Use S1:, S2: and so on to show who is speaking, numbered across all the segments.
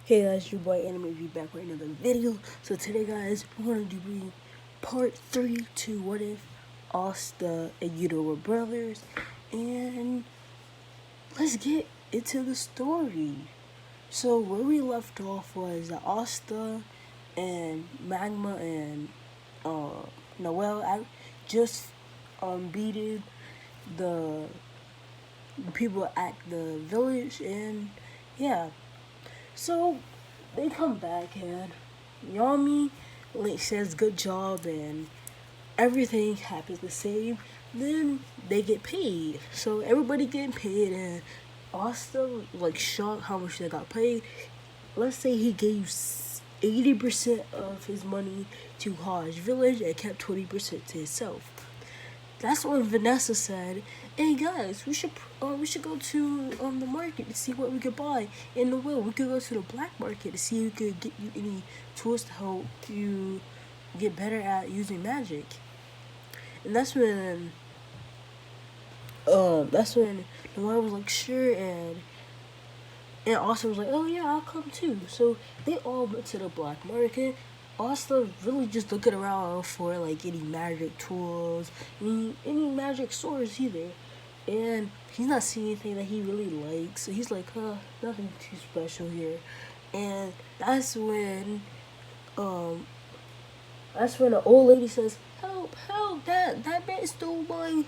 S1: Hey guys, your boy Anime V back with another video. So today guys, we're going to do part 3 to What If Asta and Yuno were brothers. And let's get into the story. So where we left off was that Asta and Magma and Noelle just beated the people at the village, and yeah. So they come back and Yami like says good job and everything happens the same. Then they get paid. So everybody getting paid, and Asta like shocked how much they got paid. Let's say he gave 80% of his money to Hajj Village and kept 20% to himself. That's when Vanessa said, "Hey guys, we should go to the market to see what we could buy. In the will, we could go to the black market to see if we could get you any tools to help you get better at using magic." And that's when Noelle was like, "Sure," and Austin was like, "Oh yeah, I'll come too." So they all went to the black market. Austin really just looking around for like any magic tools, any magic swords either. And he's not seeing anything that he really likes. So he's like, nothing too special here. And um that's when the old lady says, "Help, help, that man stole my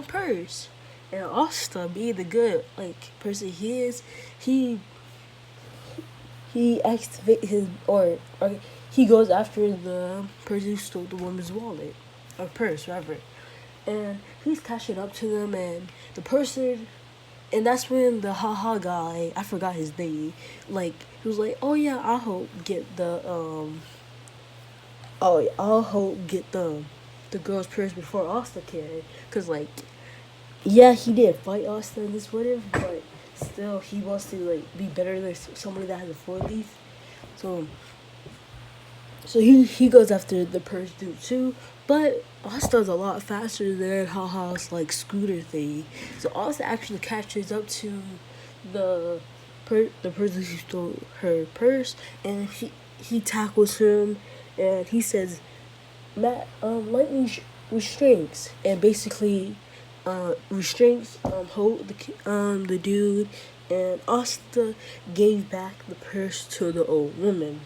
S1: purse." And Austin, being the good person he is, he activates his or he goes after the person who stole the woman's wallet or purse, rather, and he's catching up to them. And the person, and that's when the haha guy, I forgot his name, like he was like, "Oh yeah, I'll help get the girl's purse before Asta can," cause like yeah, he did fight Asta in this whatever, but still he wants to like be better than somebody that has a 4 leaf. So he goes after the purse dude too, but Asta's a lot faster than Haha's like scooter thing. So Asta actually catches up to the the person who stole her purse, and he tackles him, and he says, "Matt, lightning restraints," and basically restraints hold the dude, and Asta gave back the purse to the old woman.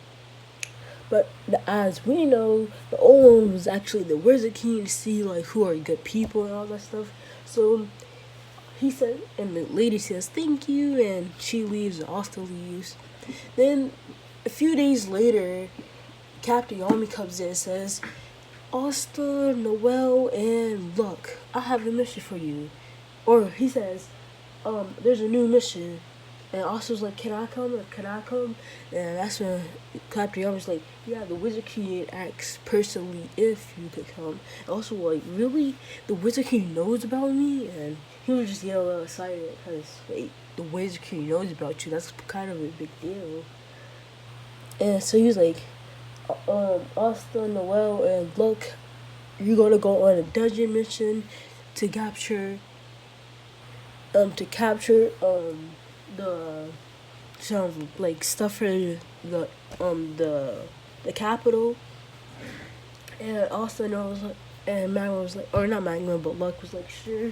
S1: But as we know, the old one was actually the Wizard King to see like who are good people and all that stuff. So he said, and the lady says thank you, and she leaves, and Asta leaves. Then a few days later, Captain Yami comes in and says, "Asta, Noelle, and Luck, I have a mission for you." Or he says, "There's a new mission." And Asta was like, "Can I come? Or can I come?" And that's when Captain Yami was like, "Yeah, the Wizard King asked personally if you could come." And also, like, really? The Wizard King knows about me? And he was just getting a little excited because, wait, the Wizard King knows about you. That's kind of a big deal. And so he was like, Asta, Noelle, and look, you're gonna go on a dungeon mission to capture the some like stuff for the capital. And also knows, and Magma was like, or not Magma, but Luck was like, "Sure,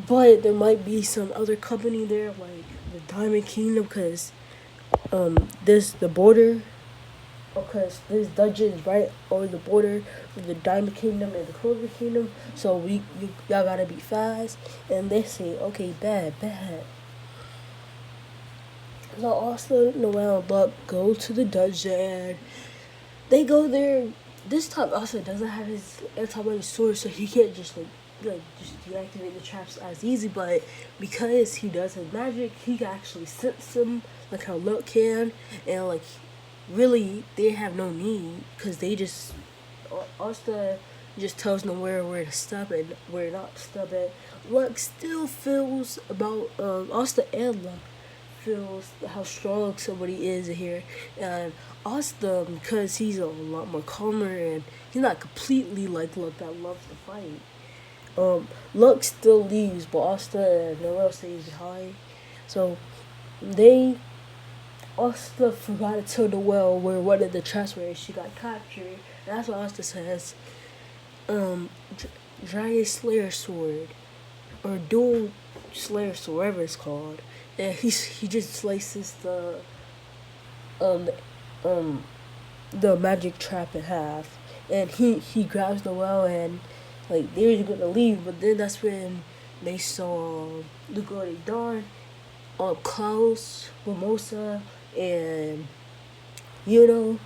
S1: but there might be some other company there, like the Diamond Kingdom, because this the border, because this dungeon is right over the border with the Diamond Kingdom and the Clover Kingdom. So y'all gotta be fast." And they say, "Okay, bad, bad." So also Noelle and Buck go to the dungeon. They go there. This time also doesn't have his anti-magic sword, so he can't just just deactivate the traps as easy. But because he does have magic, he can actually sense them like how Luck can, and like really they have no need because they just Asta just tells them where to stop and where not to stop at. Luck still feels about Asta and Luck feels how strong somebody is here, and Asta, because he's a lot more calmer and he's not completely like Luck that loves to fight. Luck still leaves, but Asta and Noelle stays behind. So they Asta forgot to tell the well where one of the chests where she got captured. And that's what Asta says. Um, Giant Slayer Sword or Dual Slayer Sword, whatever it's called. And he just slices um um the magic trap in half, and he grabs the well and like they were gonna leave, but then that's when they saw the Golden Dawn, Klaus, Mimosa, and Yuno.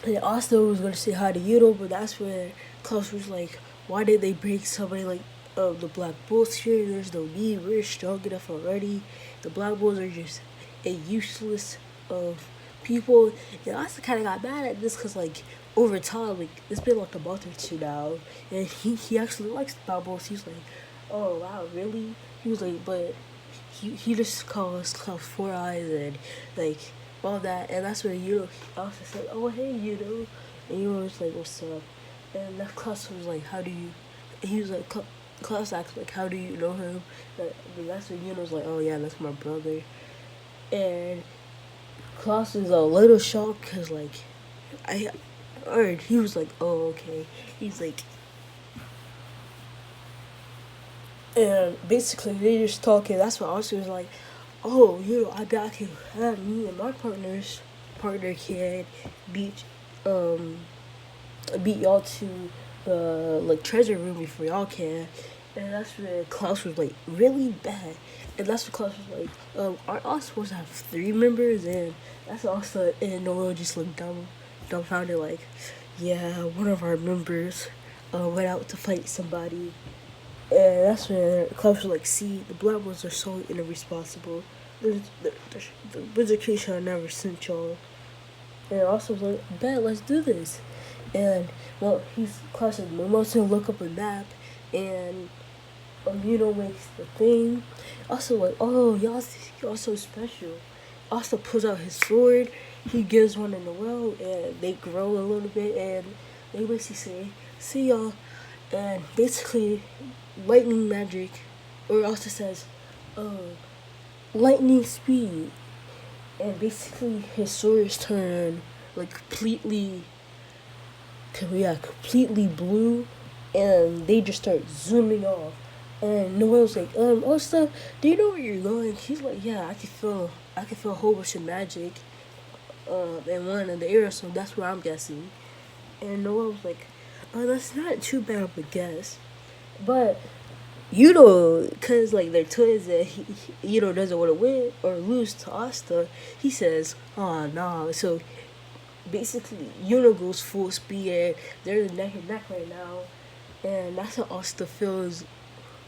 S1: And Asta was gonna say hi to Yuno, but that's where Klaus was like, "Why did they bring somebody like the Black Bulls here? There's no need. We're strong enough already. The Black Bulls are just a useless of people." And Asta kind of got mad at this because like over time, like it's been like a month or two now, and he actually likes the Black Bulls. He's like, "Oh wow, really?" He was like, but he just calls Klaus Four Eyes and like all that, and that's when also said, "Oh hey, and was like, "What's up?" And that Klaus was like, "How do you?" He was like, Klaus asked like, "How do you know him?" And that's when was like, "Oh yeah, that's my brother." And Klaus is a little shocked because like or he was like, "Oh okay." He's like, and basically they just talking. That's what Oscar was like, "Oh, I bet I can have me and my partner can beat um beat y'all to the like treasure room before y'all can." And that's when Klaus was like really bad. And that's when Klaus was like, aren't all supposed to have 3 members? And that's also, and Noel just looked dumbfounded like, yeah, one of our members went out to fight somebody. And that's when Klaus was like, see, the Black Ones are so irresponsible. The Wizard King should have never sent y'all. And also was like, bet, let's do this. And well, Klaus said, Mimosa look up a map, and makes the thing. Also like, oh, y'all so special. Also pulls out his sword. He gives one in the well, and they grow a little bit, and they basically say, see y'all. And basically, lightning magic, or also says, lightning speed. And basically, his swords turn like completely blue, and they just start zooming off. And Noel's like, Osta, do you know where you're going? He's like, yeah, I can feel a whole bunch of magic, and one in the air, so that's where I'm guessing. And Noel's like, oh, that's not too bad of a guess, but cause like they're twins, and doesn't want to win or lose to Asta. He says, oh no, so basically goes full speed, and they're neck and neck right now, and that's how Asta feels.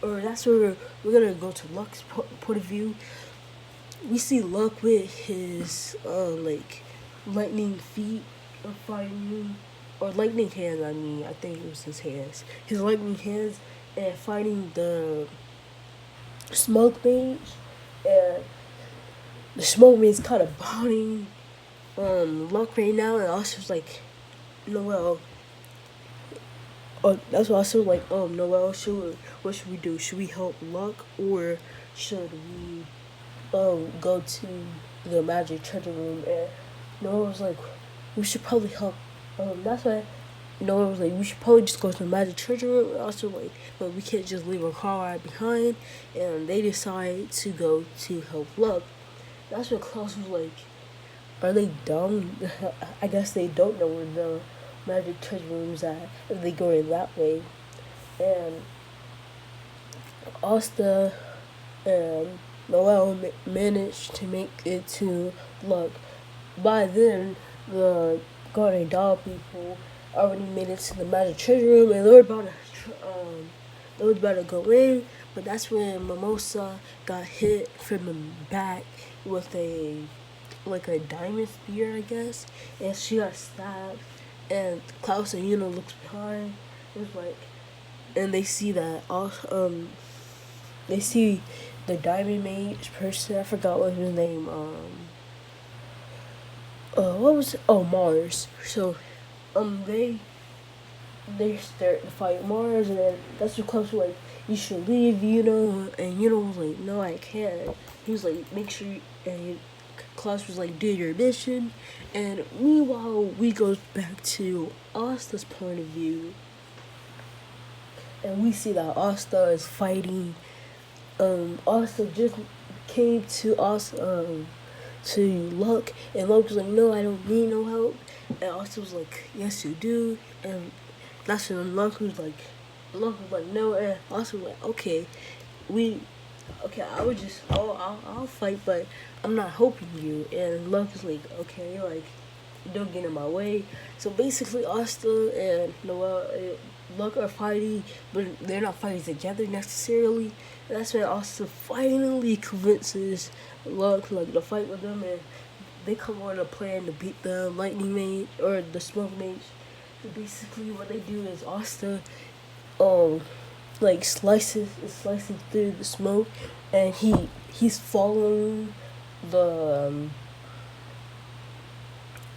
S1: Or that's where we're gonna go to Luck's point of view. We see Luck with his like lightning feet of fighting, or lightning hands. I think it was his hands. His lightning hands, and fighting the smoke mage, and the smoke mage kind of bounding Luck right now, and Oster's like, Noel. That's why I was like, Noel, what should we do? Should we help Luck, or should we go to the magic treasure room? And Noel was like, we should probably help. That's why Noel was like, we should probably just go to the magic treasure room. And also like, but we can't just leave our car right behind. And they decide to go to help Luck. That's when Klaus was like, are they dumb? I guess they don't know where the magic treasure rooms at if they go in that way. And Asta and Noel managed to make it to Luck. By then, the Garden Doll people already made it to the magic treasure room, and they were about to go in, but that's when Mimosa got hit from the back with a diamond spear, I guess, and she got stabbed. And Klaus and looks behind. It was like, and they see that they see the diamond mage person. I forgot what his name. What was it? Oh, Mars. So, they start to fight Mars, and then that's when Klaus was like, you should leave, and was like, no, I can't. He was like, make sure, and Klaus was like, do your mission. And meanwhile, we go back to Asta's point of view. And we see that Asta is fighting. Asta just came to us, to Luck. And Luck was like, no, I don't need no help. And Asta was like, yes, you do. And that's when Luck was like, no. And Asta was like, okay, I'll fight, but I'm not helping you. And Luck is like, okay, like, don't get in my way. So basically, Asta and Noel, Luck are fighting, but they're not fighting together necessarily. And that's when Asta finally convinces Luck like to fight with them, and they come on a plan to beat the lightning mage or the smoke mage. So basically, what they do is Asta, like slices through the smoke, and he's following the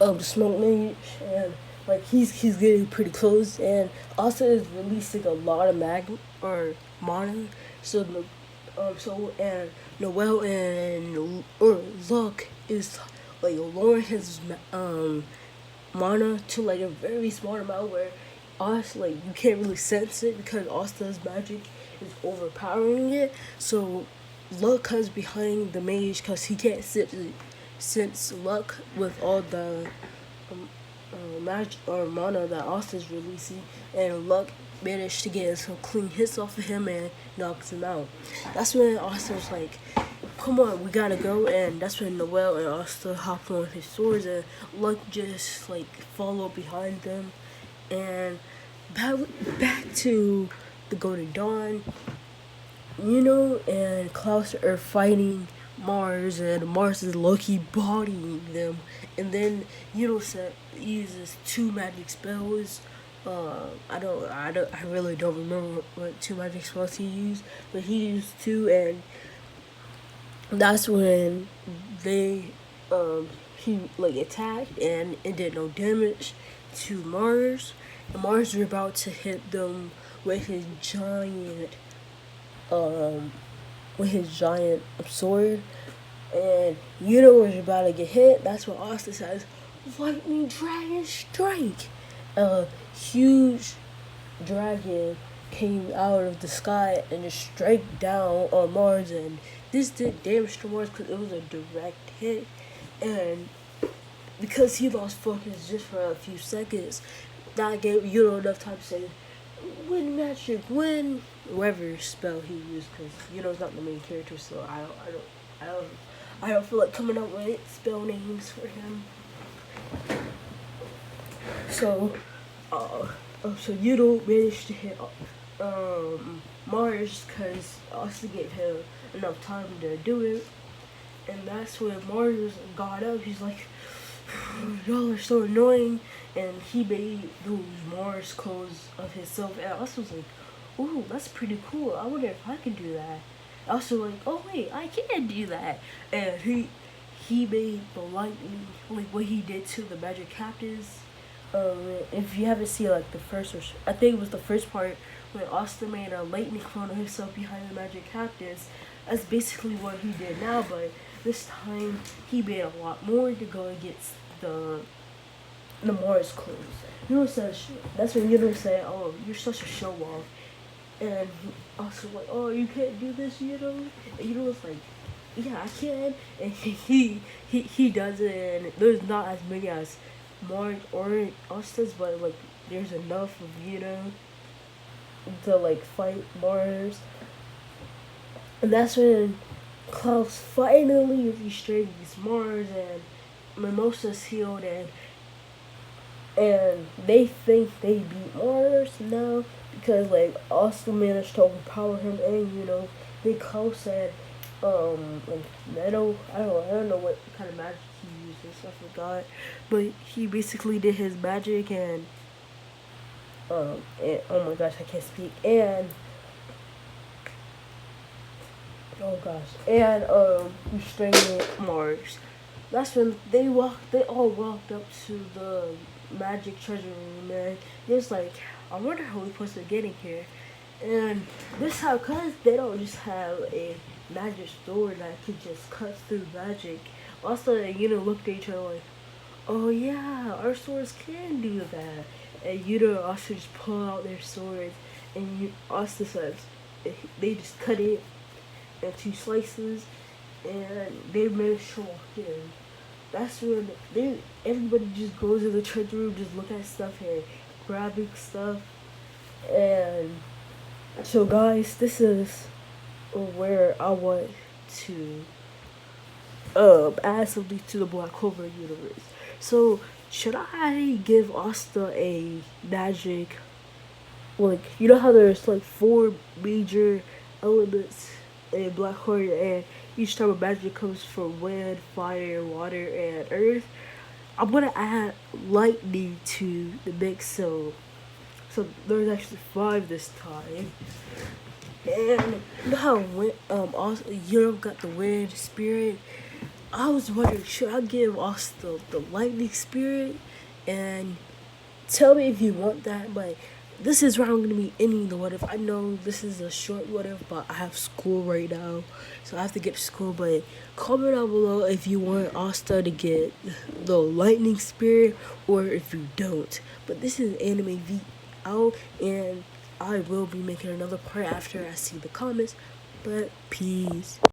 S1: of the smoke mage, and like he's getting pretty close, and Asta is releasing a lot of mana, so and Noel and or Luck is like lowering his mana to like a very small amount where Asta, like, you can't really sense it because Asta's magic is overpowering it. So Luck comes behind the mage because he can't sense Luck with all the magic or mana that Asta's releasing, and Luck managed to get some clean hits off of him and knocks him out. That's when Asta was like, come on, we gotta go. And that's when Noel and Asta hop on his swords, and Luck just like follow behind them. And back to the Golden Dawn, Yuno and Klaus are fighting Mars, and Mars is low-key bodying them. And then uses 2 magic spells. I really don't remember what 2 magic spells he used, but he used 2, and that's when he like attacked, and it did no damage to Mars. And Mars was about to hit them with his giant sword, and Yuno was about to get hit. That's what Asta says, lightning dragon strike. A huge dragon came out of the sky and just struck down on Mars, and this did damage to Mars because it was a direct hit. And because he lost focus just for a few seconds, that gave Yuno enough time to say, win magic, win whatever spell he used, because Yuno's not the main character, so I don't feel like coming up with spell names for him. So Yuno managed to hit Mars because Asta gave him enough time to do it, and that's when Mars got up. He's like, y'all are so annoying, and he made those Mars clothes of himself, and Asta was like, ooh, that's pretty cool. I wonder if I can do that. Also like, oh wait, I can do that. And he made the lightning, like what he did to the magic captives. If you haven't seen like the first, I think it was the first part when Asta made a lightning clone of himself behind the magic captives. That's basically what he did now, but this time he made a lot more to go against the Mars clones. That's when Yuno said, oh, you're such a show off. And also like, oh, you can't do this, Yuno. And Yuno was like, yeah, I can. And he does it, and there's not as many as Mars or Asta's, but like there's enough of Yuno to like fight Mars. And that's when Klaus finally restrains Mars, and Mimosa's healed, and they think they beat Mars now because like Asta managed to overpower him, and they Klaus said like metal. I don't know what kind of magic he uses. I forgot, but he basically did his magic, and oh my gosh, I can't speak. And oh gosh, and restraining Mars. That's when they all walked up to the magic treasure room, and it's like, I wonder how we're supposed to get in here. And this cause they don't just have a magic sword that could just cut through magic Asta and Yuno looked at each other like, oh yeah, our swords can do that. And Yuno and Asta just pull out their swords, and Asta says, they just cut it into slices, and they managed to walk in. That's when everybody just goes in the treasure room, just look at stuff and grabbing stuff. And so, guys, this is where I want to add something to the Black Clover universe. So, should I give Asta a magic? Like, you know how there's like 4 major elements in Black Clover, and each type of magic comes from wind, fire, water, and earth. I'm gonna add lightning to the mix, so there's actually 5 this time. And you know how also Europe got the wind spirit. I was wondering, should I give us the lightning spirit? And tell me if you want that. But this is where I'm gonna be ending the what if. I know this is a short what if, but I have school right now, so I have to get to school. But comment down below if you want Asta to get the lightning spirit or if you don't. But this is Anime V out, and I will be making another part after I see the comments. But peace.